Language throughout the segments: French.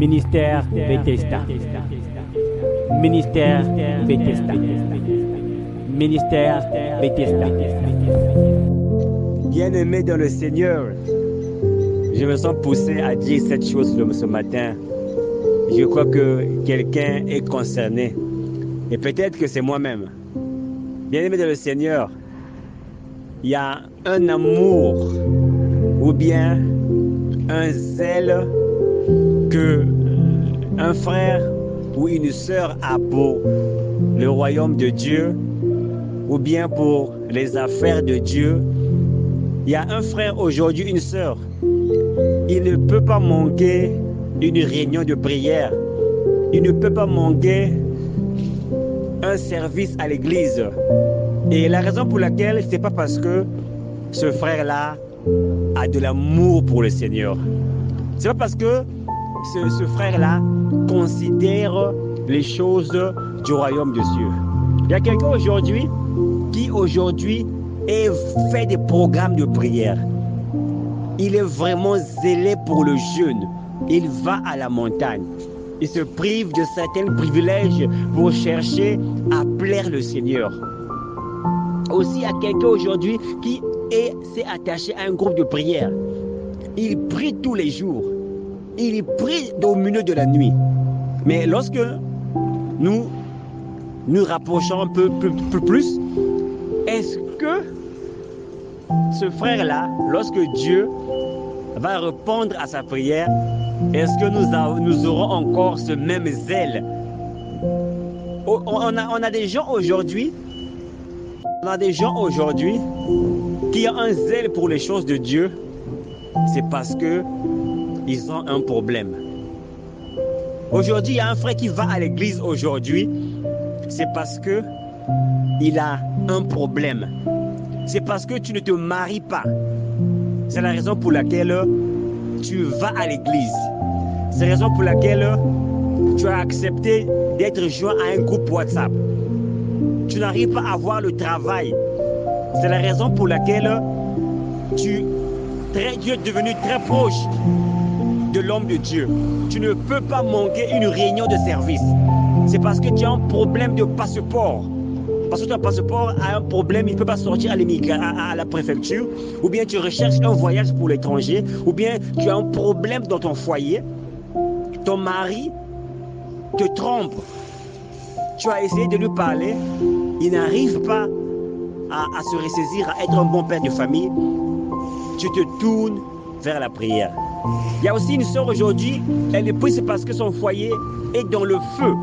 Ministère Bethesda. Ministère Bethesda. Ministère Bethesda. Bien-aimé dans le Seigneur, je me sens poussé à dire cette chose ce matin. Je crois que quelqu'un est concerné. Et peut-être que c'est moi-même. Bien-aimé dans le Seigneur, il y a un amour ou bien un zèle que un frère ou une sœur a pour le royaume de Dieu ou bien pour les affaires de Dieu. Il y a un frère aujourd'hui, une sœur. Il ne peut pas manquer une réunion de prière. Il ne peut pas manquer un service à l'église. Et la raison pour laquelle, c'est pas parce que ce frère-là a de l'amour pour le Seigneur. C'est pas parce que ce frère-là considère les choses du royaume de Dieu. Il y a quelqu'un aujourd'hui qui fait des programmes de prière. Il est vraiment zélé pour le jeûne. Il va à la montagne. Il se prive de certains privilèges pour chercher à plaire le Seigneur. Aussi, il y a quelqu'un aujourd'hui qui s'est attaché à un groupe de prière. Il prie tous les jours. Il prie au milieu de la nuit. Mais lorsque nous nous rapprochons un peu plus, est-ce que ce frère-là, lorsque Dieu va répondre à sa prière, est-ce que nous aurons encore ce même zèle? On a des gens aujourd'hui qui ont un zèle pour les choses de Dieu. C'est parce que ils ont un problème. Aujourd'hui, il y a un frère qui va à l'église aujourd'hui. C'est parce que il a un problème. C'est parce que tu ne te maries pas. C'est la raison pour laquelle tu vas à l'église. C'est la raison pour laquelle tu as accepté d'être joint à un groupe WhatsApp. Tu n'arrives pas à avoir le travail. C'est la raison pour laquelle tu es devenu très proche de l'homme de Dieu. Tu ne peux pas manquer une réunion de service. C'est parce que tu as un problème de passeport. Parce que ton passeport a un problème, il ne peut pas sortir à la préfecture. Ou bien tu recherches un voyage pour l'étranger. Ou bien tu as un problème dans ton foyer. Ton mari te trompe. Tu as essayé de lui parler. Il n'arrive pas à se ressaisir, à être un bon père de famille. Tu te tournes vers la prière. Il y a aussi une sœur aujourd'hui, elle est prise parce que son foyer est dans le feu.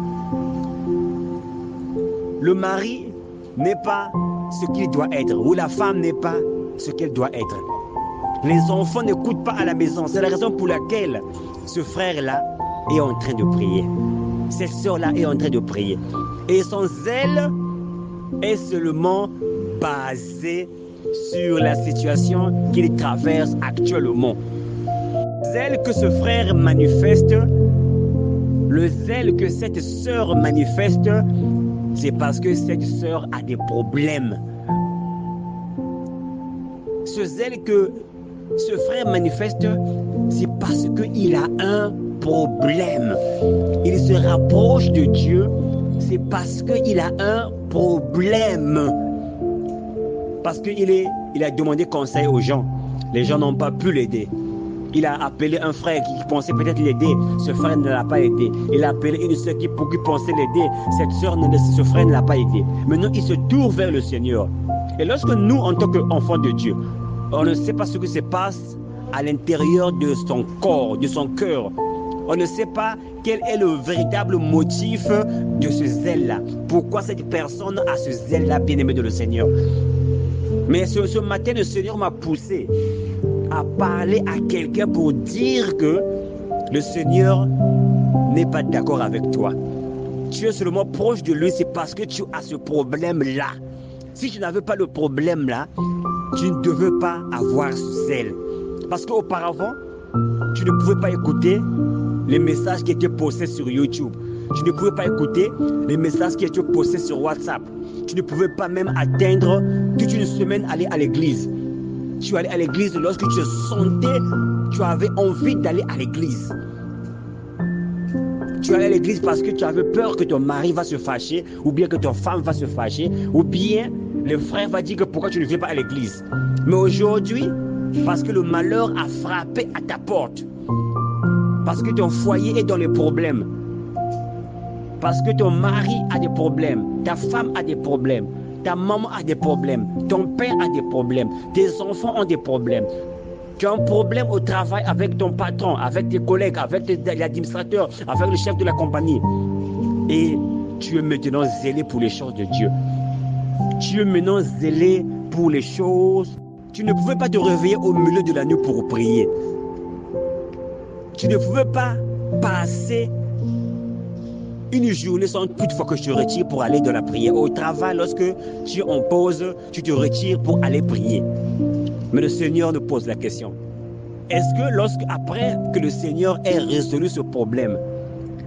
Le mari n'est pas ce qu'il doit être, ou la femme n'est pas ce qu'elle doit être. Les enfants n'écoutent pas à la maison. C'est la raison pour laquelle ce frère-là est en train de prier. Cette sœur-là est en train de prier. Et son zèle est seulement basé sur la situation qu'il traverse actuellement. Le zèle que ce frère manifeste, le zèle que cette sœur manifeste, c'est parce que cette sœur a des problèmes. Ce zèle que ce frère manifeste, c'est parce qu'il a un problème. Il se rapproche de Dieu, c'est parce qu'il a un problème. Parce qu'il a demandé conseil aux gens. Les gens n'ont pas pu l'aider. Il a appelé un frère qui pensait peut-être l'aider. Ce frère ne l'a pas aidé. Il a appelé une soeur qui pensait l'aider. Ce frère ne l'a pas aidé. Maintenant, il se tourne vers le Seigneur. Et lorsque nous, en tant qu'enfants de Dieu, on ne sait pas ce qui se passe à l'intérieur de son corps, de son cœur. On ne sait pas quel est le véritable motif de ce zèle-là. Pourquoi cette personne a ce zèle-là, bien-aimé de le Seigneur. Mais ce matin, le Seigneur m'a poussé à parler à quelqu'un pour dire que le Seigneur n'est pas d'accord avec toi. Tu es seulement proche de lui, c'est parce que tu as ce problème-là. Si tu n'avais pas le problème-là, tu ne devais pas avoir ce zèle. Parce qu'auparavant, tu ne pouvais pas écouter les messages qui étaient postés sur YouTube. Tu ne pouvais pas écouter les messages qui étaient postés sur WhatsApp. Tu ne pouvais pas même atteindre toute une semaine aller à l'église. Tu allais à l'église lorsque tu sentais, tu avais envie d'aller à l'église. Tu allais à l'église parce que tu avais peur que ton mari va se fâcher, ou bien que ton femme va se fâcher, ou bien le frère va dire que pourquoi tu ne viens pas à l'église. Mais aujourd'hui, parce que le malheur a frappé à ta porte, parce que ton foyer est dans les problèmes, parce que ton mari a des problèmes, ta femme a des problèmes, ta maman a des problèmes, ton père a des problèmes, tes enfants ont des problèmes. Tu as un problème au travail avec ton patron, avec tes collègues, avec l'administrateur, avec le chef de la compagnie. Et tu es maintenant zélé pour les choses de Dieu. Tu es maintenant zélé pour les choses. Tu ne pouvais pas te réveiller au milieu de la nuit pour prier. Tu ne pouvais pas passer une journée sans toutefois que tu te retires pour aller dans la prière. Au travail, lorsque tu es en pause, tu te retires pour aller prier. Mais le Seigneur nous pose la question. Est-ce que après que le Seigneur ait résolu ce problème,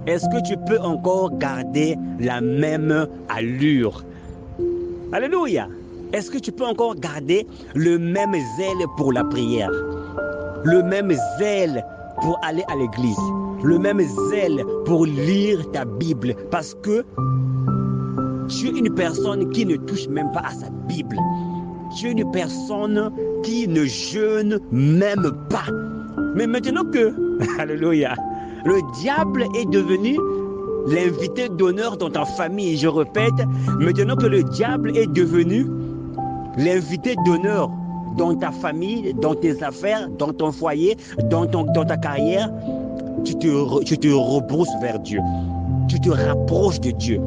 est-ce que tu peux encore garder la même allure? Alléluia! Est-ce que tu peux encore garder le même zèle pour la prière? Le même zèle pour aller à l'église? Le même zèle pour lire ta Bible? Parce que tu es une personne qui ne touche même pas à sa Bible. Tu es une personne qui ne jeûne même pas. Mais maintenant que, alléluia, le diable est devenu l'invité d'honneur dans ta famille, je répète, maintenant que le diable est devenu l'invité d'honneur dans ta famille, dans tes affaires, dans ton foyer, dans ta carrière, tu te rebrousses vers Dieu. Tu te rapproches de Dieu.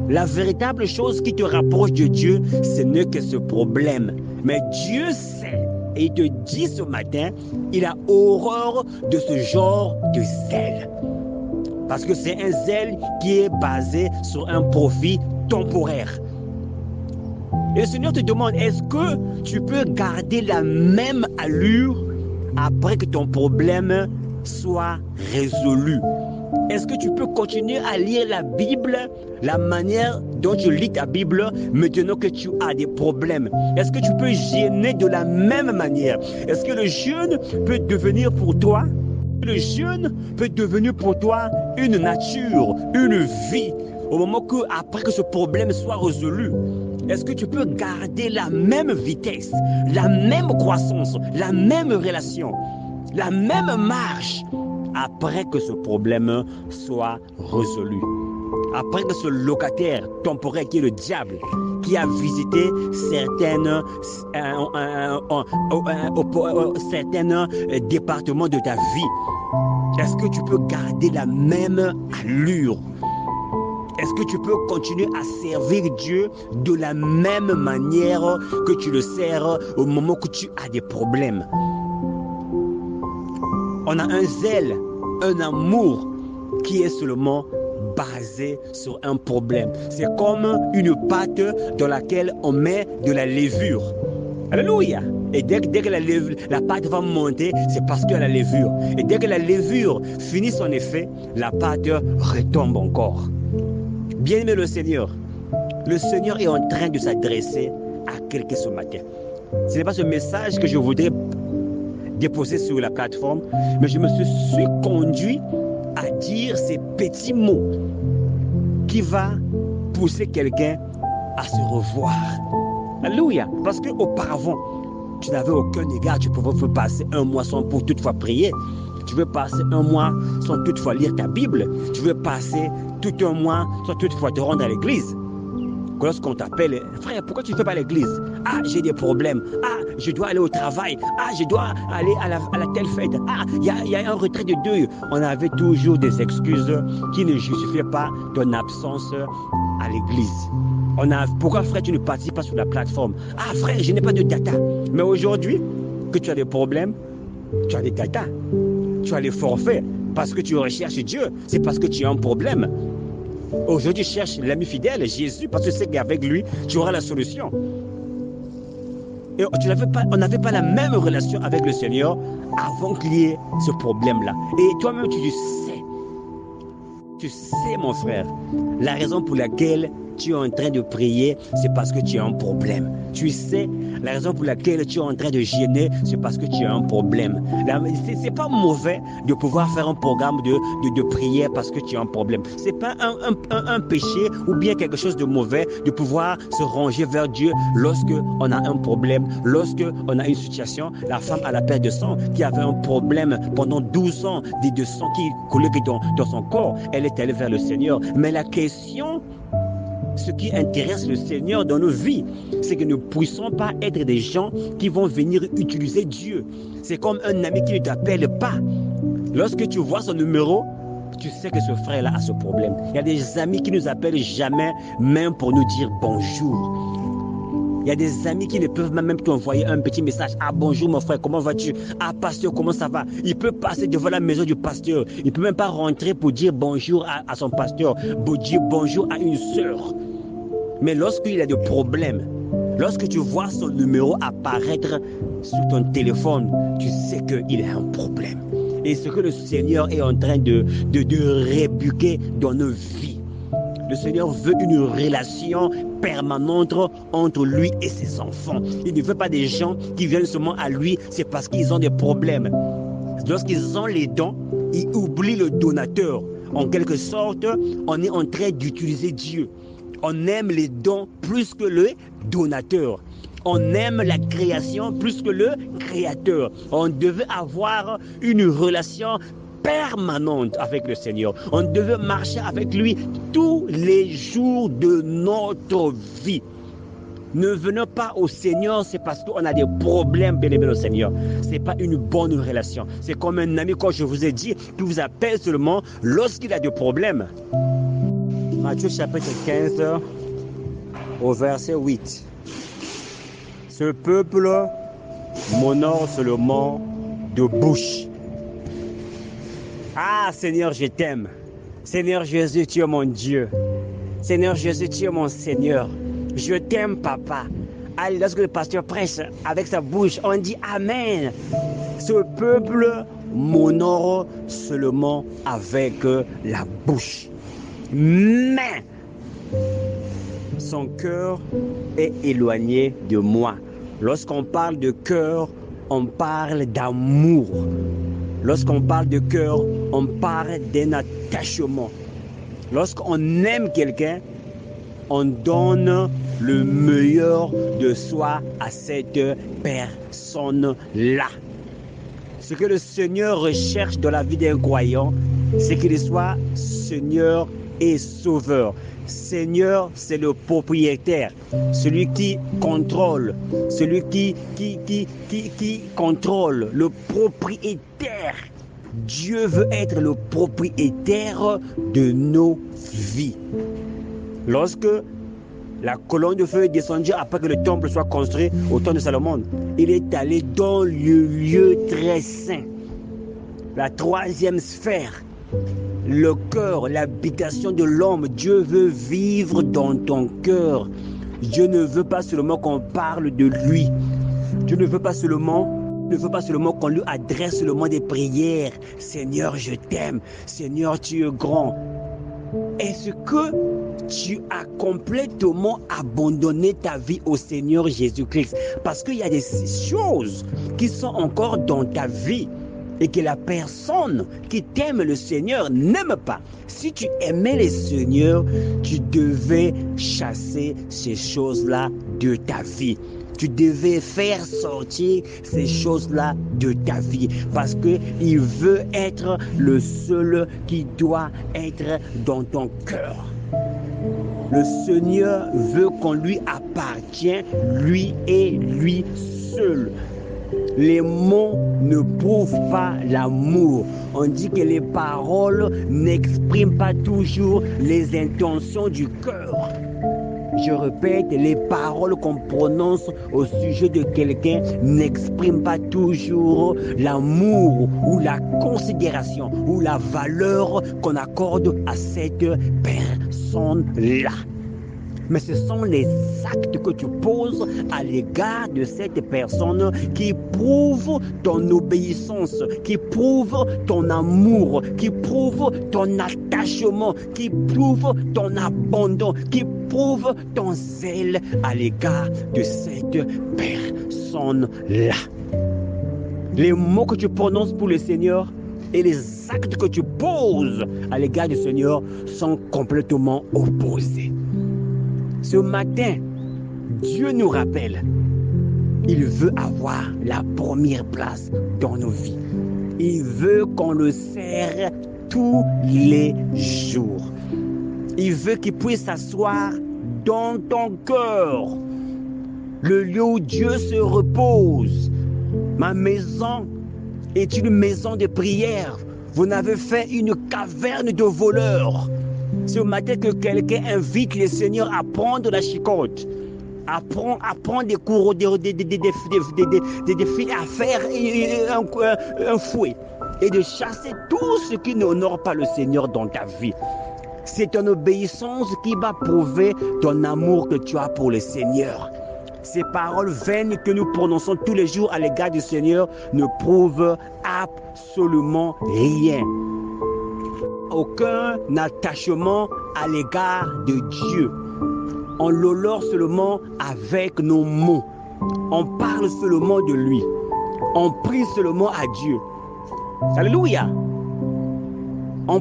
La véritable chose qui te rapproche de Dieu, ce n'est que ce problème. Mais Dieu sait, et il te dit ce matin, il a horreur de ce genre de zèle. Parce que c'est un zèle qui est basé sur un profit temporaire. Et le Seigneur te demande, est-ce que tu peux garder la même allure après que ton problème soit résolu? Est-ce que tu peux continuer à lire la Bible, la manière dont tu lis ta Bible maintenant que tu as des problèmes? Est-ce que tu peux jeûner de la même manière? Est-ce que le jeûne peut devenir pour toi, une nature, une vie, au moment après que ce problème soit résolu? Est-ce que tu peux garder la même vitesse, la même croissance, la même relation, la même marche après que ce problème soit résolu? Après que ce locataire temporaire qui est le diable, qui a visité certains départements de ta vie, est-ce que tu peux garder la même allure? Est-ce que tu peux continuer à servir Dieu de la même manière que tu le sers au moment que tu as des problèmes? On a un zèle, un amour qui est seulement basé sur un problème. C'est comme une pâte dans laquelle on met de la levure. Alléluia! Et dès que la pâte va monter, c'est parce qu'il y a la levure. Et dès que la levure finit son effet, la pâte retombe encore. Bien-aimé le Seigneur est en train de s'adresser à quelqu'un ce matin. Ce n'est pas ce message que je voudrais déposer sur la plateforme, mais je me suis conduit à dire ces petits mots qui va pousser quelqu'un à se revoir. Alléluia. Parce qu'auparavant, tu n'avais aucun égard, tu pouvais passer un mois sans pour toutefois prier. Tu veux passer un mois sans toutefois lire ta Bible. Tu veux passer tout un mois sans toutefois te rendre à l'église. Lorsqu'on t'appelle, frère, pourquoi tu ne fais pas l'église? Ah, j'ai des problèmes. Ah, je dois aller au travail. Ah, je dois aller à la telle fête. Ah, il y a un retrait de deuil. On avait toujours des excuses qui ne justifiaient pas ton absence à l'église. Pourquoi, frère, tu ne participes pas sur la plateforme? Ah, frère, je n'ai pas de data. Mais aujourd'hui, que tu as des problèmes, tu as des data. Tu as les forfaits. Parce que tu recherches Dieu, c'est parce que tu as un problème. Aujourd'hui, je cherche l'ami fidèle, Jésus, parce que c'est qu'avec lui, tu auras la solution. Et on n'avait pas la même relation avec le Seigneur avant qu'il y ait ce problème-là. Et toi-même, tu sais, mon frère, la raison pour laquelle tu es en train de prier, c'est parce que tu as un problème. Tu sais La raison pour laquelle tu es en train de gêner, c'est parce que tu as un problème. C'est pas mauvais de pouvoir faire un programme de prière parce que tu as un problème. C'est pas un péché ou bien quelque chose de mauvais de pouvoir se ranger vers Dieu lorsque on a un problème, lorsque on a une situation. La femme à la perte de sang qui avait un problème pendant 12 ans, de sang qui coulait dans son corps, elle est allée vers le Seigneur. Mais la question, ce qui intéresse le Seigneur dans nos vies, c'est que nous ne puissions pas être des gens qui vont venir utiliser Dieu. C'est comme un ami qui ne t'appelle pas. Lorsque tu vois son numéro, tu sais que ce frère-là a ce problème. Il y a des amis qui ne nous appellent jamais, même pour nous dire bonjour. Il y a des amis qui ne peuvent même t'envoyer un petit message. Ah, bonjour mon frère, comment vas-tu? Ah, pasteur, comment ça va? Il peut passer devant la maison du pasteur. Il ne peut même pas rentrer pour dire bonjour à son pasteur, pour dire bonjour à une sœur. Mais lorsqu'il a des problèmes, lorsque tu vois son numéro apparaître sur ton téléphone, tu sais qu'il a un problème. Et ce que le Seigneur est en train de rébuquer dans nos vies. Le Seigneur veut une relation permanente entre lui et ses enfants. Il ne veut pas des gens qui viennent seulement à lui, c'est parce qu'ils ont des problèmes. Lorsqu'ils ont les dons, ils oublient le donateur. En quelque sorte, on est en train d'utiliser Dieu. On aime les dons plus que le donateur. On aime la création plus que le créateur. On devait avoir une relation permanente avec le Seigneur. On devait marcher avec lui tous les jours de notre vie. Ne venons pas au Seigneur, c'est parce qu'on a des problèmes, bien-aimés au Seigneur. Ce n'est pas une bonne relation. C'est comme un ami, quand je vous ai dit, qui vous appelle seulement lorsqu'il a des problèmes. Matthieu chapitre 15, au verset 8. Ce peuple m'honore seulement de bouche. Ah, Seigneur, je t'aime. Seigneur Jésus, tu es mon Dieu. Seigneur Jésus, tu es mon Seigneur. Je t'aime, Papa. Allez, lorsque le pasteur prêche avec sa bouche, on dit Amen. Ce peuple m'honore seulement avec la bouche. Mais son cœur est éloigné de moi. Lorsqu'on parle de cœur, on parle d'amour. Lorsqu'on parle de cœur, on parle d'un attachement. Lorsqu'on aime quelqu'un, on donne le meilleur de soi à cette personne-là. Ce que le Seigneur recherche dans la vie d'un croyant, c'est qu'il soit Seigneur et Sauveur. Seigneur, c'est le propriétaire, celui qui contrôle, celui qui contrôle, le propriétaire. Dieu veut être le propriétaire de nos vies. Lorsque la colonne de feu est descendue après que le temple soit construit au temps de Salomon, il est allé dans le lieu très saint, la troisième sphère, le cœur, l'habitation de l'homme. Dieu veut vivre dans ton cœur. Dieu ne veut pas seulement qu'on parle de lui. Dieu ne veut pas seulement qu'on lui adresse seulement des prières. Seigneur, je t'aime. Seigneur, tu es grand. Est-ce que tu as complètement abandonné ta vie au Seigneur Jésus-Christ? Parce qu'il y a des choses qui sont encore dans ta vie et que la personne qui t'aime le Seigneur n'aime pas. Si tu aimais le Seigneur, tu devais chasser ces choses-là de ta vie. Tu devais faire sortir ces choses-là de ta vie parce qu'il veut être le seul qui doit être dans ton cœur. Le Seigneur veut qu'on lui appartienne, lui et lui seul. Les mots ne prouvent pas l'amour. On dit que les paroles n'expriment pas toujours les intentions du cœur. Je répète, les paroles qu'on prononce au sujet de quelqu'un n'expriment pas toujours l'amour ou la considération ou la valeur qu'on accorde à cette personne-là. mais ce sont les actes que tu poses à l'égard de cette personne qui prouvent ton obéissance, qui prouvent ton amour, qui prouvent ton attachement, qui prouvent ton abandon, qui prouvent ton zèle à l'égard de cette personne-là. Les mots que tu prononces pour le Seigneur et les actes que tu poses à l'égard du Seigneur sont complètement opposés. Ce matin, Dieu nous rappelle, il veut avoir la première place dans nos vies. Il veut qu'on le serve tous les jours. Il veut qu'il puisse s'asseoir dans ton cœur, le lieu où Dieu se repose. Ma maison est une maison de prière. Vous n'avez fait une caverne de voleurs. Ce matin que quelqu'un invite le Seigneur à prendre la chicotte, à prendre des cours, des fils à faire un fouet et de chasser tout ce qui n'honore pas le Seigneur dans ta vie. C'est ton obéissance qui va prouver ton amour que tu as pour le Seigneur. Ces paroles vaines que nous prononçons tous les jours à l'égard du Seigneur ne prouvent absolument rien. Aucun attachement à l'égard de Dieu. On l'honore seulement avec nos mots. On parle seulement de lui. On prie seulement à Dieu. Alléluia. On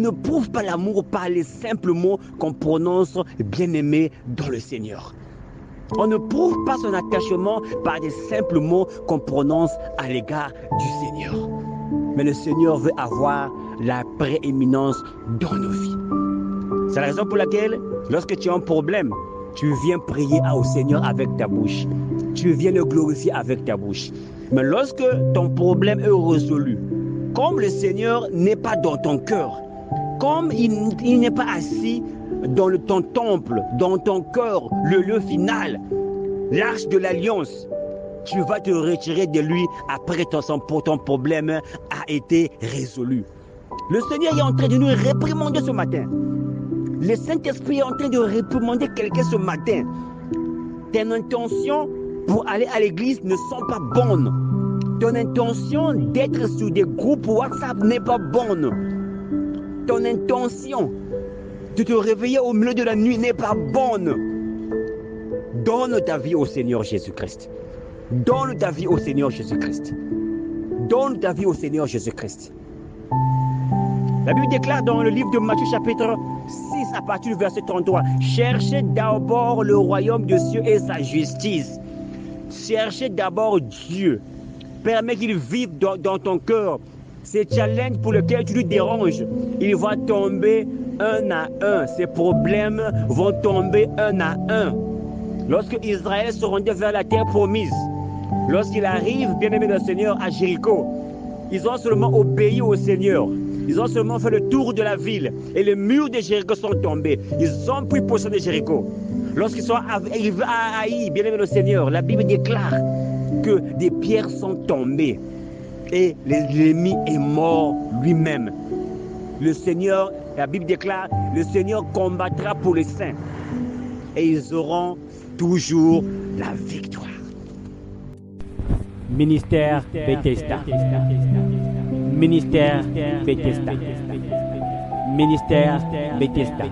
ne prouve pas l'amour par les simples mots qu'on prononce bien-aimé dans le Seigneur. On ne prouve pas son attachement par des simples mots qu'on prononce à l'égard du Seigneur. Mais le Seigneur veut avoir la prééminence dans nos vies. C'est la raison pour laquelle, lorsque tu as un problème, tu viens prier au Seigneur avec ta bouche. Tu viens le glorifier avec ta bouche. Mais lorsque ton problème est résolu, comme le Seigneur n'est pas dans ton cœur, comme il n'est pas assis dans ton temple, dans ton cœur, le lieu final, l'arche de l'alliance, tu vas te retirer de lui après ton problème a été résolu. Le Seigneur est en train de nous réprimander ce matin. Le Saint-Esprit est en train de réprimander quelqu'un ce matin. Tes intentions pour aller à l'église ne sont pas bonnes. Ton intention d'être sur des groupes WhatsApp n'est pas bonne. Ton intention de te réveiller au milieu de la nuit n'est pas bonne. Donne ta vie au Seigneur Jésus-Christ. Donne ta vie au Seigneur Jésus-Christ. Donne ta vie au Seigneur Jésus-Christ. La Bible déclare dans le livre de Matthieu chapitre 6 à partir du verset 33, « Cherchez d'abord le royaume de Dieu et sa justice. » Cherchez d'abord Dieu. Permets qu'il vive dans ton cœur. Ces challenges pour lesquels tu lui déranges, il va tomber un à un. Ces problèmes vont tomber un à un. Lorsque Israël se rendait vers la terre promise, lorsqu'il arrive, bien-aimé le Seigneur, à Jéricho, ils ont seulement obéi au Seigneur. Ils ont seulement fait le tour de la ville et les murs de Jéricho sont tombés. Ils ont pris possession de Jéricho. Lorsqu'ils sont arrivés à Haï, bien-aimé le Seigneur, la Bible déclare que des pierres sont tombées et l'ennemi est mort lui-même. Le Seigneur, la Bible déclare, le Seigneur combattra pour les saints et ils auront toujours la victoire. Ministère Bethesda. Ministère Bethesda. Ministère Bethesda.